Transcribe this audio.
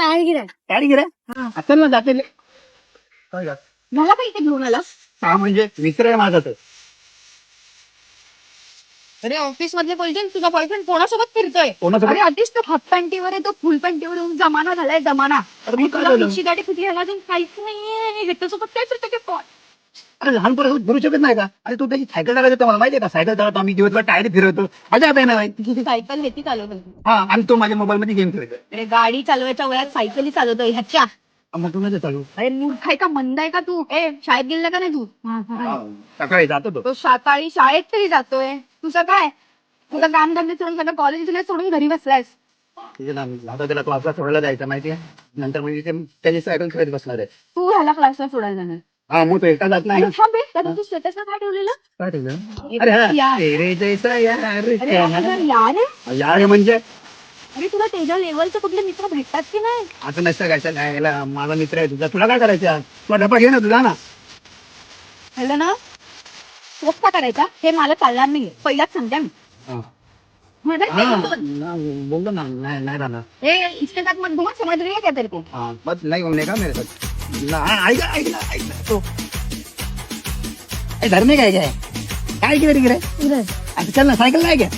गाडी गिरा आता ना जाते मला काही घेऊन आला हा म्हणजे मित्र आहे माझा तर. अरे ऑफिस मधले बोलते तुझा बॉयफ्रेंड कोणासोबत फिरतोय कोणासोबत? अरे आधीच तो हाफ पॅन्टीवर आहे तो फुल पॅन्टीवर येऊन जमाना झालाय जमाना. अरे मग काय तुला झालं? पिशी गाडी कुठे ह्याला अजून काहीच नाहीये ह्याच्यासोबत काय फिरतो ते पण. अरे लहानपणी भरू शकत नाही का? अरे तू त्याची सायकल चालवतो मला माहितीये का? सायकल चालवतो आम्ही दिवसभर टायर फिरवतो मजा येते ना भाई. सायकल हेती चालवतो हा आणि तो माझ्या मोबाईल मध्ये गेम खेळतो. अरे गाडी चालवायच्या वयात सायकली चालवतोय ह्याच्या. मग तू नाही चालू अरे मूर्ख आहे का मंद आहे का तू शाळेत गेला का नाही तू सकाळी जातो तो. तो सकाळी शाळेत तरी जातोय तुझं काय तुझं काम धंदे सोडून सगळं कॉलेज सोडून घरी बसलायस. आता त्याला क्लासला सोडायला जायचं माहितीये नंतर म्हणजे त्याची सायकल खेळत बसणार आहे. तू ह्याला क्लासला सोडायला जाणार हा मग तो एकटा जात नाही. तू स्टेटसला काय ठेवलेलं काय ठेवलं? अरे हा यार. तेरे जैसा यार अरे क्या है? तुला यार आहे? यार म्हणजे अरे तुला त्याच्या लेवलचे कुठले मित्र भेटतात की नाही आता नसतं काय नाही याला माझा मित्र आहे तुझा तुला काय करायचं तुला डबा घे ना तुझा ना. हॅलो ना तोच का करायचा हे मला चालणार नाही पहिलाच सांगते मी हा. म्हणजे हा, बोललो ना नाही नाही राहणार. हे इसके साथ मत घुमा समझ रही है क्या तेरे को हाँ मत नहीं घूमने का मेरे साथ ना आएगा तो घर में क्या है क्या की गिरे अच्छा चल ना साइकिल लाए क्या